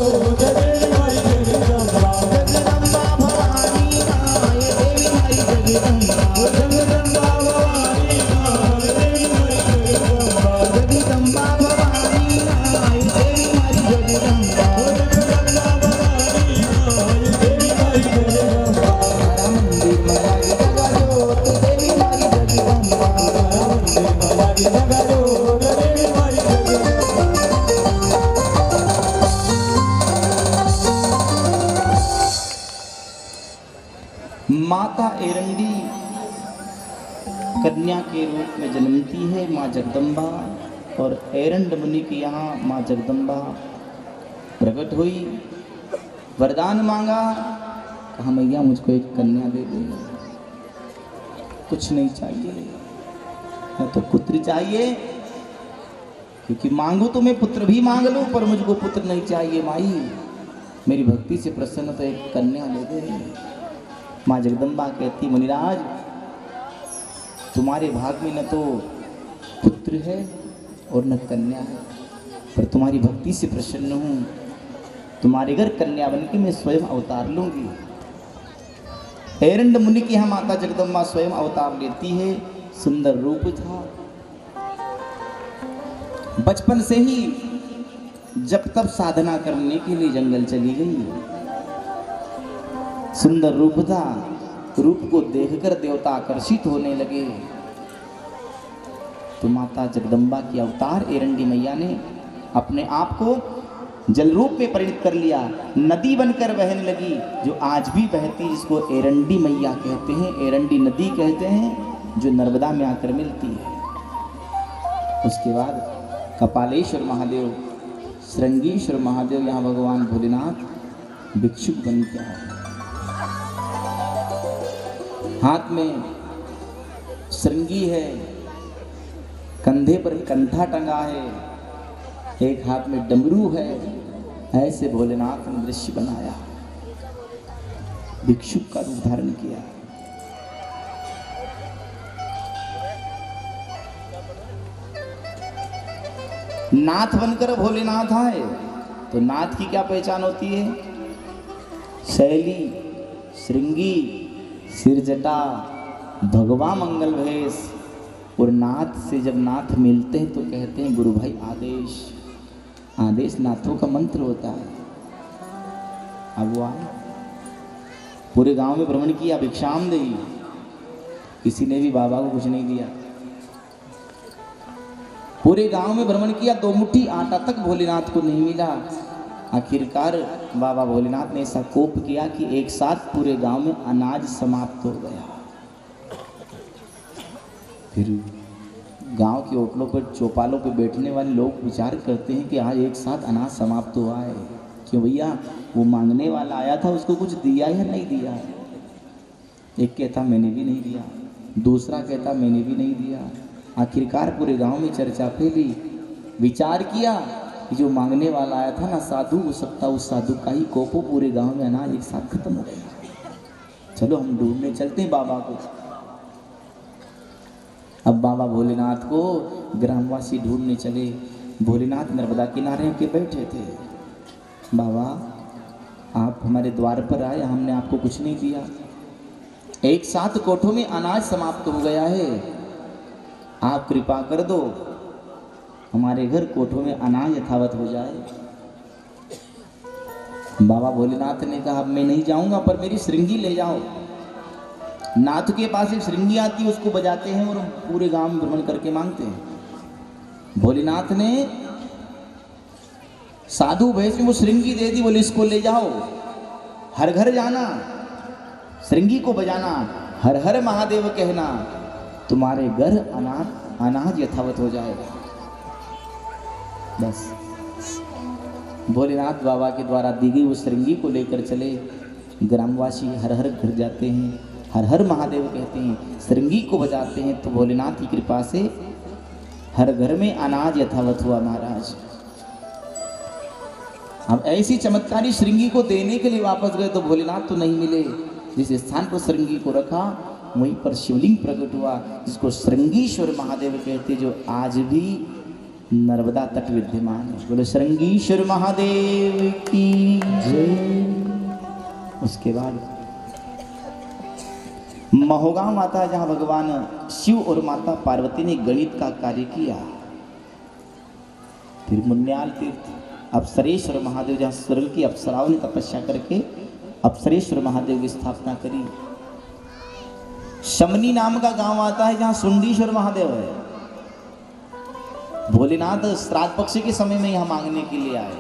देवी मारी जगदम्बा। जगदम्बा भवानी माए देवी मारी जगदम्बा। जगदम्बा भवानी माँ देवी मारी जगदम्बा। जगदम्बा भवानी माए देवी मारी जगदम्बा। जगदम्बा भवानी माँ देवी मारी जगदम्बा। हरा मंदिर में कन्या के रूप में जन्मती है माँ जगदम्बा, और एरंड मुनि की यहाँ माँ जगदम्बा प्रकट हुई, वरदान मांगा, कहा मैया मुझको एक कन्या दे दे, कुछ नहीं चाहिए, न तो पुत्र चाहिए, क्योंकि मांगू तो मैं पुत्र भी मांग लूं, पर मुझको पुत्र नहीं चाहिए माई, मेरी भक्ति से प्रसन्न तो एक कन्या दे दे। माँ जगदम्बा कहती मुनिराज तुम्हारे भाग में न तो पुत्र है और न कन्या है, पर तुम्हारी भक्ति से प्रसन्न हूँ, तुम्हारे घर कन्या बन के मैं स्वयं अवतार लूंगी। एरंड मुनि की यहाँ माता जगदम्बा स्वयं अवतार लेती है। सुंदर रूप था, बचपन से ही जब तब साधना करने के लिए जंगल चली गई। सुंदर रूप था, रूप को देखकर देवता आकर्षित होने लगे। तो माता जगदम्बा की अवतार एरंडी मैया ने अपने आप को जल रूप में परिणित कर लिया, नदी बनकर बहने लगी, जो आज भी बहती, जिसको एरंडी मैया कहते हैं, एरंडी नदी कहते हैं, जो नर्मदा में आकर मिलती है। उसके बाद कपालेश्वर महादेव, श्रृंगीश्वर महादेव, यहाँ भगवान भोलेनाथ भिक्षुक बन के आए। हाथ में श्रृंगी है, कंधे पर कंठा टंगा है, एक हाथ में डमरू है। ऐसे भोलेनाथ ने दृश्य बनाया, भिक्षुक का रूप धारण किया। नाथ बनकर भोलेनाथ आए तो नाथ की क्या पहचान होती है? शैली, श्रृंगी, सिरजटा, भगवा मंगल भेष। और नाथ से जब नाथ मिलते हैं तो कहते हैं गुरु भाई आदेश। आदेश नाथों का मंत्र होता है। अब वो आए, पूरे गांव में भ्रमण किया, भिक्षाम दी, किसी ने भी बाबा को कुछ नहीं दिया। पूरे गांव में भ्रमण किया, 2 मुट्ठी आटा तक भोलेनाथ को नहीं मिला। आखिरकार बाबा भोलेनाथ ने ऐसा कोप किया कि एक साथ पूरे गांव में अनाज समाप्त हो गया। फिर गांव के होटलों पर, चौपालों पर बैठने वाले लोग विचार करते हैं कि आज एक साथ अनाज समाप्त हुआ है। क्यों भैया? वो मांगने वाला आया था, उसको कुछ दिया या नहीं दिया? एक कहता मैंने भी नहीं दिया, दूसरा कहता मैंने भी नहीं दिया। आखिरकार पूरे गांव में चर्चा फैली, विचार किया कि जो मांगने वाला आया था ना साधु, हो सकता उस साधु का ही कोप हो, पूरे गांव में अनाज एक साथ खत्म हो गया। चलो हम ढूंढने चलते हैं बाबा को। अब बाबा भोलेनाथ को ग्रामवासी ढूंढने चले। भोलेनाथ नर्मदा किनारे के बैठे थे। बाबा आप हमारे द्वार पर आए, हमने आपको कुछ नहीं दिया, एक साथ कोठों में अनाज समाप्त हो गया है, आप कृपा कर दो, हमारे घर कोठों में अनाज यथावत हो जाए। बाबा भोलेनाथ ने कहा मैं नहीं जाऊंगा, पर मेरी श्रृंगी ले जाओ। नाथ के पास एक श्रृंगी आती है, उसको बजाते हैं और पूरे गांव में भ्रमण करके मांगते हैं। भोलेनाथ ने साधु भेष में वो श्रृंगी दे दी, बोले इसको ले जाओ, हर घर जाना, श्रृंगी को बजाना, हर हर महादेव कहना, तुम्हारे घर अनाज यथावत हो जाएगा। बस भोलेनाथ बाबा के द्वारा दी गई वो श्रृंगी को लेकर चले। ग्रामवासी हर हर घर जाते हैं, हर हर महादेव कहते हैं, श्रृंगी को बजाते हैं, तो भोलेनाथ की कृपा से हर घर में अनाज यथावत हुआ महाराज। अब ऐसी चमत्कारी श्रृंगी को देने के लिए वापस गए तो भोलेनाथ तो नहीं मिले। जिस स्थान पर श्रृंगी को रखा वहीं पर शिवलिंग प्रकट हुआ, जिसको श्रृंगीश्वर महादेव कहते, जो आज भी नर्मदा तट विद्यमान है। बोले श्रृंगीश्वर महादेव की जय। उसके बाद महोगांव माता, जहाँ भगवान शिव और माता पार्वती ने गणित का कार्य किया। फिर मुन्याल तीर्थ, अप्सरेश्वर महादेव, जहाँ स्वर्ग की अप्सराओं ने तपस्या करके अप्सरेश्वर महादेव की स्थापना करी। शमनी नाम का गांव आता है, जहाँ सुंडीश्वर महादेव है। भोलेनाथ श्राद्ध पक्ष के समय में यहाँ मांगने के लिए आए।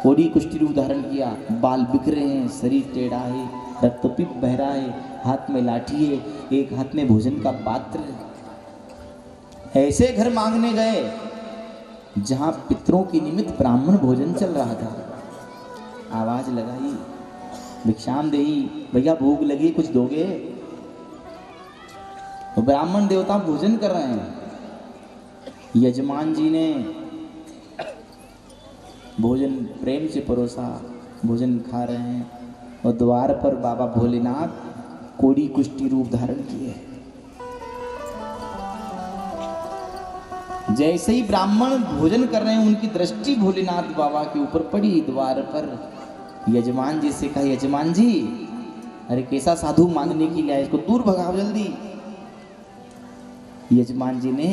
कोड़ी कुष्ठी रूप धारण किया, बाल बिखरे हैं, शरीर टेढ़ा है, रक्तपित बह रहा है, हाथ में लाठी है, एक हाथ में भोजन का पात्र है। ऐसे घर मांगने गए जहां पितरों के निमित्त ब्राह्मण भोजन चल रहा था। आवाज लगाई, भिक्षाम देही, भैया भूख लगी, कुछ दोगे? तो ब्राह्मण देवता भोजन कर रहे हैं। यजमान जी ने भोजन प्रेम से परोसा, भोजन खा रहे हैं और द्वार पर बाबा भोलेनाथ कोड़ी कुष्ठी रूप धारण किए। जैसे ही ब्राह्मण भोजन कर रहे हैं, उनकी दृष्टि भोलेनाथ बाबा के ऊपर पड़ी। द्वार पर यजमान जी से कहा, यजमान जी, अरे कैसा साधु मांगने के लिए आया, इसको दूर भगाओ जल्दी। यजमान जी ने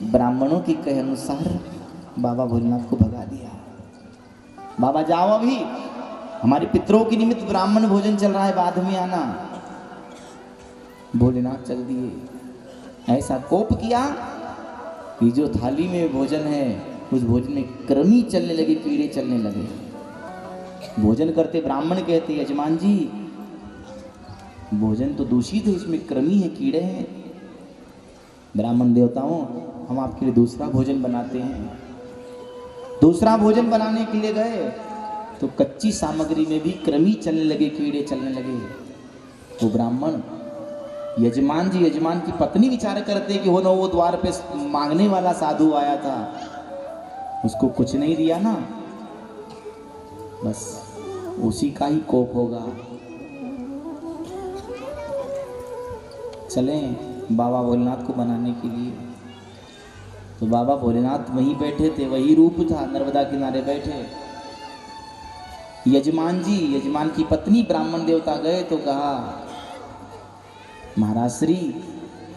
ब्राह्मणों के कहे अनुसार बाबा भोलेनाथ को भगा दिया। बाबा जाओ, अभी हमारे पितरों के निमित्त ब्राह्मण भोजन चल रहा है, बाद में आना। भोलेनाथ चल दिए। ऐसा कोप किया कि जो थाली में भोजन है उस भोजन में कृमि चलने लगे, कीड़े चलने लगे। भोजन करते ब्राह्मण कहते, यजमान जी भोजन तो दूषित है, इसमें कृमि है, कीड़े हैं। ब्राह्मण देवताओं, हम आपके लिए दूसरा भोजन बनाते हैं। दूसरा भोजन बनाने के लिए गए तो कच्ची सामग्री में भी कृमि चलने लगे, कीड़े चलने लगे। तो ब्राह्मण यजमान जी, यजमान की पत्नी विचार करते कि हो ना, वो द्वार पे मांगने वाला साधु आया था, उसको कुछ नहीं दिया ना, बस उसी का ही कोप होगा। चलें बाबा भोलेनाथ को बनाने के लिए। तो बाबा भोलेनाथ वहीं बैठे थे, वही रूप था, नर्मदा किनारे बैठे। यजमान जी, यजमान की पत्नी ब्राह्मण देवता गए तो कहा, महाराज श्री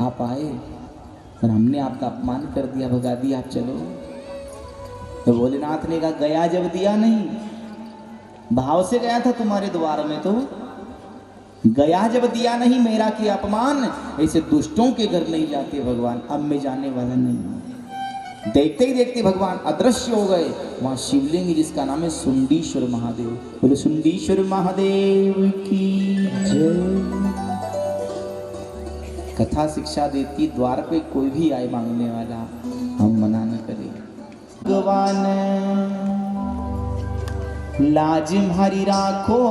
आप आए और हमने आपका अपमान कर दिया, भगा दिया, आप चलो। तो भोलेनाथ ने कहा, गया जब दिया नहीं, भाव से गया था तुम्हारे द्वार में, तो गया जब दिया नहीं, मेरा किया अपमान। ऐसे दुष्टों के घर नहीं जाते भगवान, अब मैं जाने वाला नहीं। देखते ही देखते भगवान अदृश्य हो गए। वहां शिवलिंग जिसका नाम है सुंडीश्वर महादेव। बोले सुंडीश्वर महादेव की जय। कथा शिक्षा देती, द्वार पे कोई भी आए मांगने वाला, हम मना न करें। भगवान लाज म्हारी राखो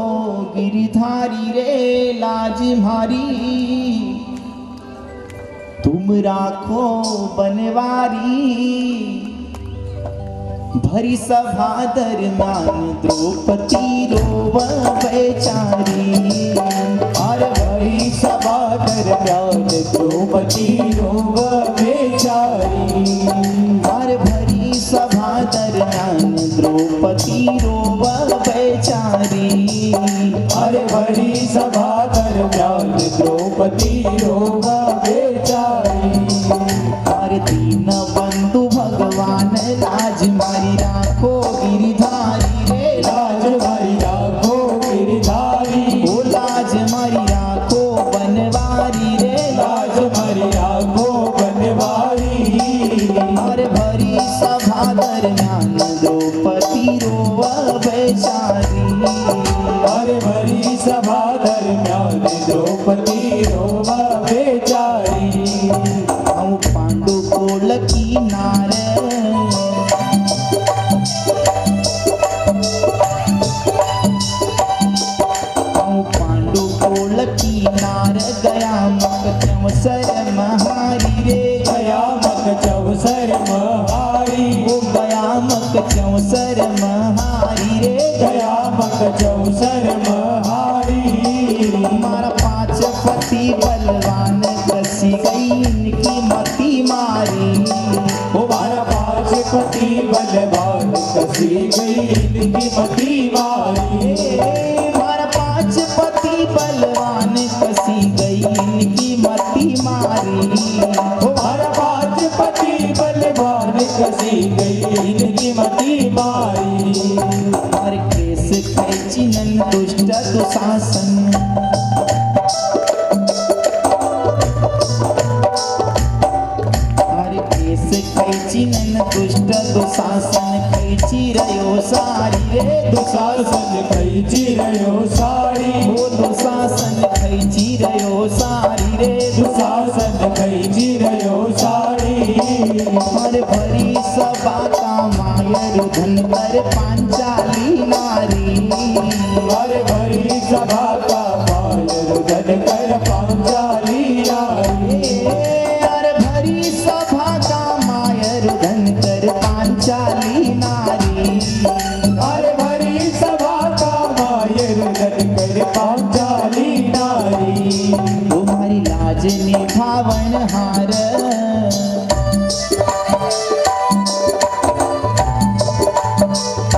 गिरधारी रे, लाज म्हारी तुम राखो बनवारी। भरी सभा दरम्यान द्रौपदी रोव बेचारी। और भरी सभा दरम्यान द्रौपदी रोव बेचारी। और भरी सभा दरम्यान द्रौपदी रोव बेचारी। अरे भरी सभा दरम्यान द्रौपदी रोव बेचारी। और दीन बंधु भगवान लाज मारी राखो गिरधारी रे, लाज मारी राखो गिरधारी। ओ लाज मारी राखो बनवारी रे, लाज मारी राखो बनवारी। और भरी सभा दरम्यान द्रौपदी रोव बेचारी। और भरी सभा दरम्यान द्रौपदी रोव बेचारी। हम पांडु कोल की नार, हम पांडु कोल की नार, गया मक चमसर महारी रे। गया मक चौसर महारी। ओ गया मक चौसर महारी रे, गया मक चौसर महारी। हमारा 5 पति बलवान, कसी गई इनकी मती मारी। हमारा 5 पति बलवान, कसी गई इनकी मती मारी। हमारा 5 पति बलवान, कसी गई इनकी मती मारी। हमारा 5 पति बलवान, कसी गई इनकी मती मारी। और केस कैची नन दुष्ट दुशासन, और केस कैची नन दुष्ट दुशासन, कैची रयो सारी रे। दुशासन कैची रयो सारी। ओ दुशासन कैची रयो सासन कैची रयो साड़ी हर भरी सभा का मायर धन कर पांचाली नारी हर भरी सभा का मायर धन कर पांचाली नारी हर भरी सभा का मायर धन कर पांचाली नारी हर भरी सभा का मायर धन कर पांचाली नारी तुम्हारी लाज निभावन हार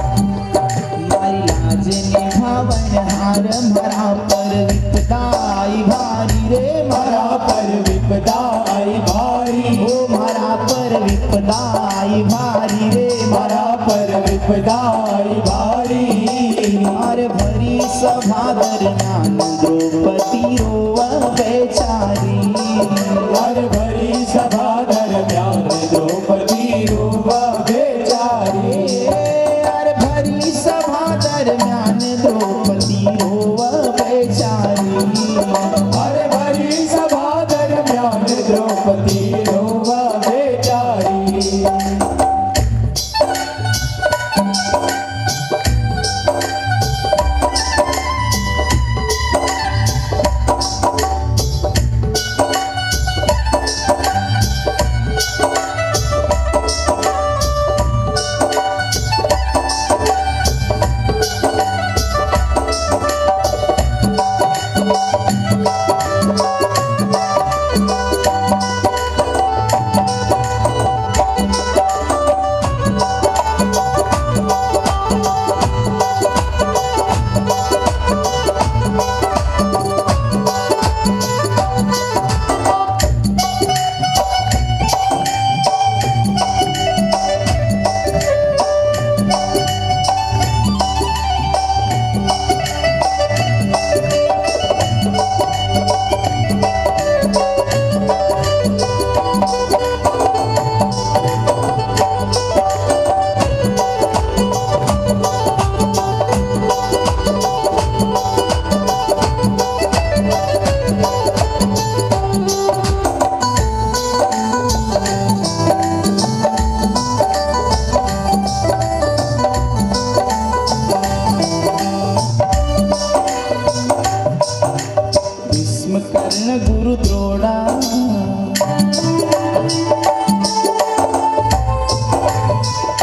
तुम्हारी लाज निभावन हार मरा पर विपदाई भारी रे मरा पर विपदा आई भारी ओ मरा पर विपदाई भारी रे मरा पर विपदा आई भारी मार भरी सभा दरम्यान द्रौपदी रोवा बेचारी हर भरी सभा दरम्यान द्रौपदी रोवा बेचारी हर भरी सभा दरम्यान द्रौपदी रोवा बेचारी हर भरी सभा दरम्यान द्रौपदी रोवा बेचारी भीष्म कर्ण गुरु द्रोणा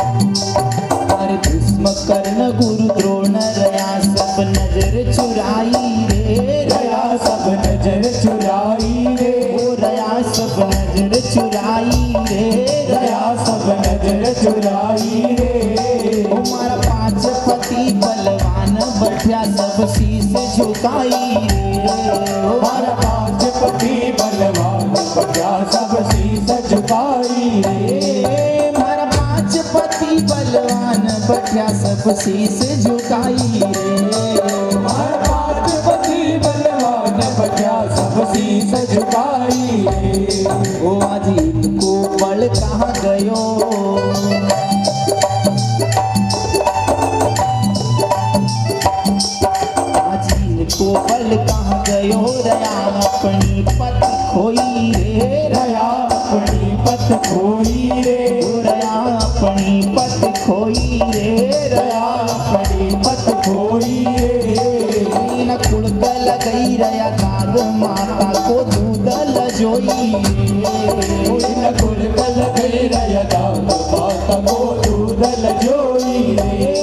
अरे भीष्म कर्ण गुरु द्रोण रया सब नजर चुराई रे रया सब नजर चुराई रे ओ रया सब नजर चुराई रे रया सब नजर चुराई रे हमारा पांच पति बलवान बढ़िया सब शीश झुकाई रे हमारा पांच पति बलवान बढ़िया सब शीस झुकाई रे हमारा पांच पति बलवान बढ़िया सब शीश झुकाई रे हमारा पांच पति बलवान बढ़िया सब शीस झुकाई रे ओ आज इनको बल कहाँ गयो आज इनको बल कहाँ गयो रया अपनी पत खोई रे रया अपनी पत खोई रे रया अपनी पत खोई रे रया अपनी पत खोई रे न कुड़कल गई रया दाग माता को दूध लजोई न कुलकल गई रया दाग माता को दूध लजोई रे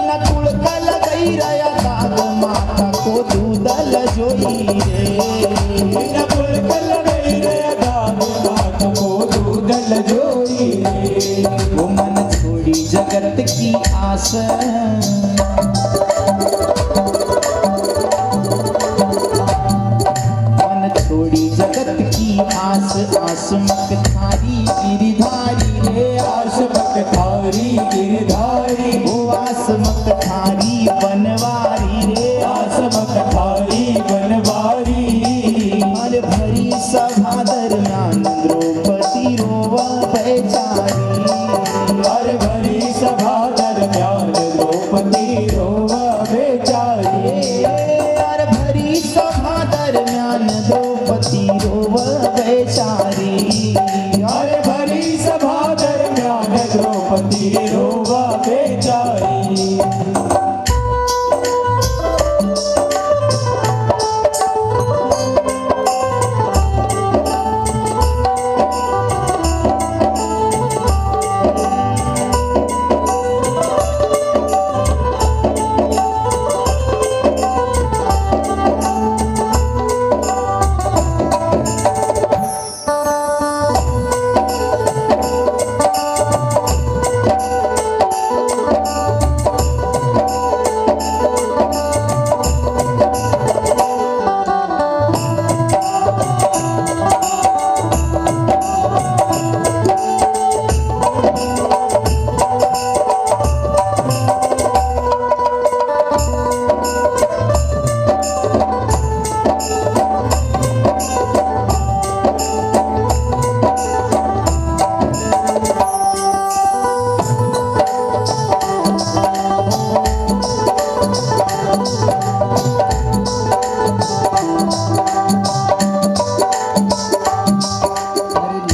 न कुड़कल गई रया दाग माता को दूध लजोई न कुलकल गई रया दाग माता को दूध लजोई रे वो मन छोड़ी जगत की आस मन छोड़ी जगत की आस आसमक थारी गिरधारी रे आसमक थारी गिरधारी ओ आसमक थारी बनवारी रे आसमक थारी बनवारी हर भरी सभा दरम्यान द्रौपदी रोवा बेचारी हर भरी सभा दरम्यान द्रौपदी रोवा बेचारी हर भरी सभा दरम्यान द्रौपदी रोवा बेचारी। अरे भरी सभा दरम्यान द्रौपदी रोवा बेचारी।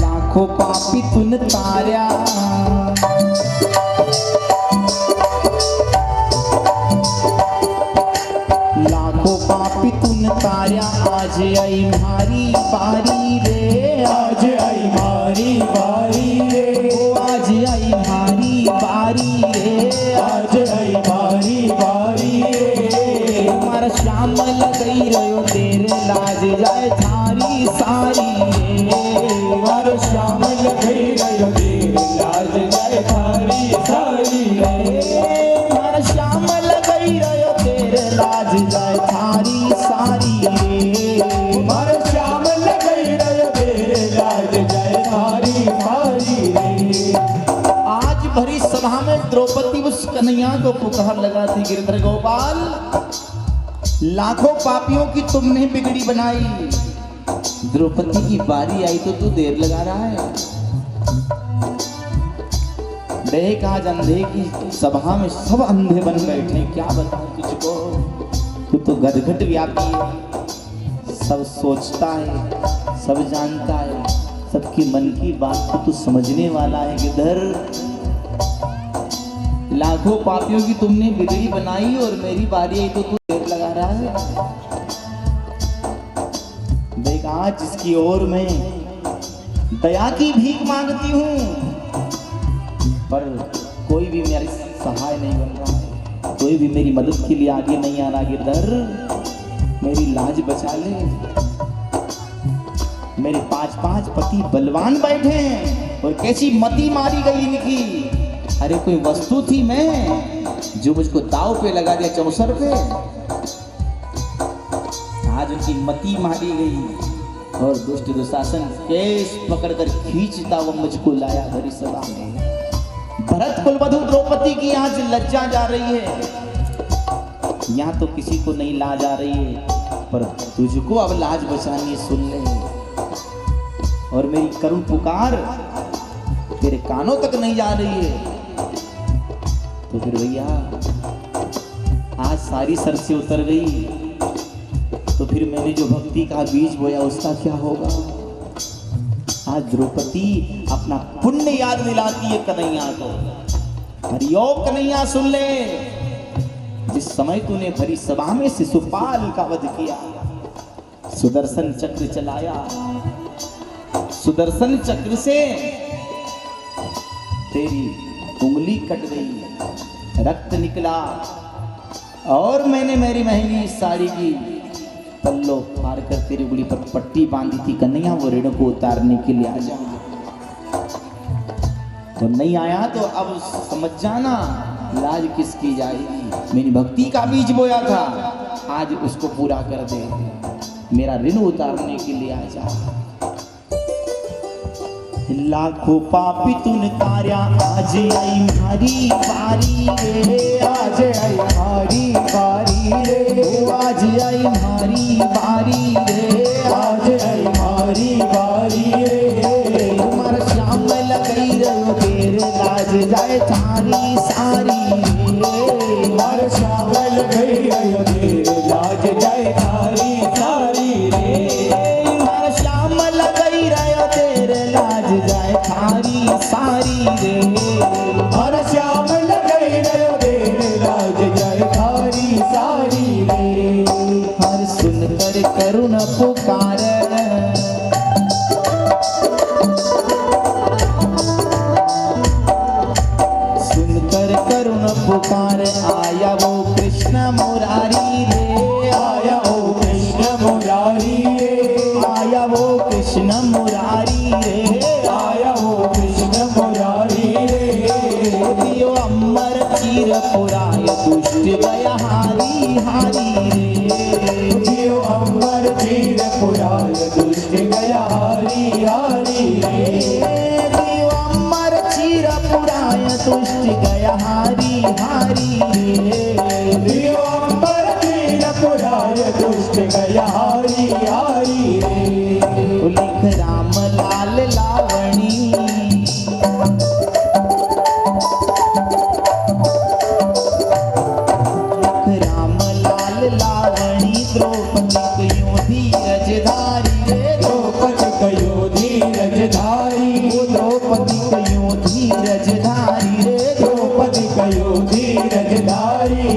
लाखों पापी तुन तार्या, लाखों पापी तुन तार्या, आज आई मारी बारी रे, आज आई मारी बारी रे, आज आई मारी बारी रे, आज आई मारी बारी रे। तुम्हारा श्याम लगई रहो तेरे लाज जाए थारी सारी रे, मारो श्याम लगई रहो देर लाज जाए थारी सारी रे। मारा श्याम लगई रहो तेरे लाज जाए थारी सारी रे, मारो श्याम लगई रहो देर लाज जाए थारी सारी रे। आज भरी सभा में द्रौपदी उस कन्हैया को पुकार लगाती, गिरधर गोपाल लाखों पापियों की तुमने बिगड़ी बनाई, द्रौपदी की बारी आई तो तू देर लगा रहा है। देख आज अंधे की सभा में सब अंधे बन बैठे, क्या बताऊं तुझको, तू तो गदगद व्यापी है, सब सोचता है, सब जानता है, सबकी मन की बात को तू समझने वाला है। गिरधर लाखों पापियों की तुमने बिगड़ी बनाई और मेरी बारी आई तो तू देर लगा रहा है। देख आज जिसकी ओर मैं दया की भीख मांगती हूँ, पर कोई भी मेरी सहाय नहीं बन रहा है, कोई भी मेरी मदद के लिए आगे नहीं आ रहा। गिरधर मेरी लाज बचा ले, मेरे 5-5 पति बलवान बैठे हैं और कैसी मती मारी गई इनकी। अरे कोई वस्तु थी मैं जो मुझको दाव पे लगा दिया, चौसर पे, आज उनकी मती मारी गई और दुष्ट दुशासन केस पकड़कर खींचता वो मुझको लाया भरी सभा में। भरत कुलवधु द्रौपदी की आज लज्जा जा रही है, यहाँ तो किसी को नहीं लाज आ रही है, पर तुझको अब लाज बचानी है, सुन ले। और मेरी करुण पुकार तेरे कानों तक नहीं जा रही है, तो फिर भैया आज सारी सर से उतर गई, तो फिर मैंने जो भक्ति का बीज बोया उसका क्या होगा। आज द्रौपदी अपना पुण्य याद दिलाती है कन्हैया को। हरिओ कन्हैया सुन ले, जिस समय तूने भरी सभा में शिशुपाल का वध किया, सुदर्शन चक्र चलाया, सुदर्शन चक्र से तेरी उंगली कट गई, रक्त निकला, और मैंने मेरी महंगी साड़ी की पल्लो फाड़ कर तेरी उंगली पर पट्टी बांधी थी। कन्हैया वो ऋण को उतारने के लिए आ जा, तो नहीं आया तो अब समझ जाना लाज किसकी जाएगी। मेरी भक्ति का बीज बोया था, आज उसको पूरा कर दे, मेरा ऋण उतारने के लिए आ जा। लाखों पापी तुन तार्या, आज आई मारी बारी रे, आज आई मारी बारी रे, आज आई मारी बारी रे, आज आई मारी बारी रे। तुम्हारा श्याम लगई रहो तेरे लाज जाए थारी सारी रे, हर श्याम लगई रहो देर लाज जाए थारी सारी रे, तुम्हारा श्याम वो कृष्ण मुरारी रे, आया वो कृष्ण मुरारी रे। दियो अमर चीर पुराय दुष्ट गया हारी हारी रे, दियो अमर चीर पुराय दुष्ट गया हारी हारी रे। दियो अमर चीर पुराय दुष्ट गया हारी हारी रे, दियो अमर चीर पुराय दुष्ट गया हारी हारी रे। लिख राम लाल लावणी, लिख राम लाल लावणी, द्रौपदी कयो धीरज धारी रे, द्रौपदी कयो धीरज धारी, ओ द्रौपदी कयो धीरज धारी रे, द्रौपदी कयो धीरज धारी।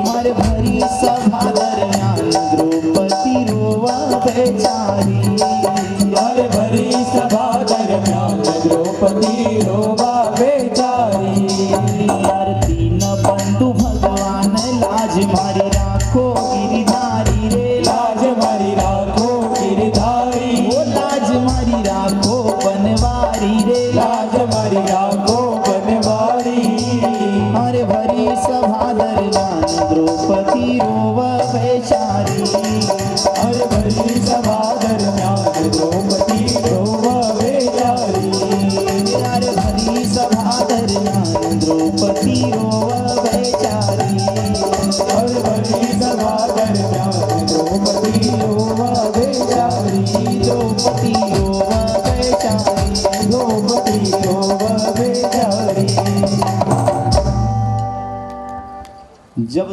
हर भरी सभा दरम्यान द्रौपदी रोवा बेचारी, हर भरी सभा दरम्यान द्रौपदी रोवा बेचारी। यार तीन बंधु भगवान लाज मारी राखो गिरधारी रे, लाज मारी राखो गिरधारी, ओ लाज मारी राखो बनवारी रे, लाज मारी राखो बनवारी। हर भरी सभा दरम्यान द्रौपदी रोवा बेचारी, हर भरी सभा दरम्यान द्रौपदी रोवा बेचारी। यार भरी सभा दरम्यान द्रौपदी रोवा बेचारी, हर भरी सभा दरम्यान द्रौपदी रोवा बेचारी। द्रौपदी रोवा बेचारी, द्रौपदी रोवा बेचारी। जब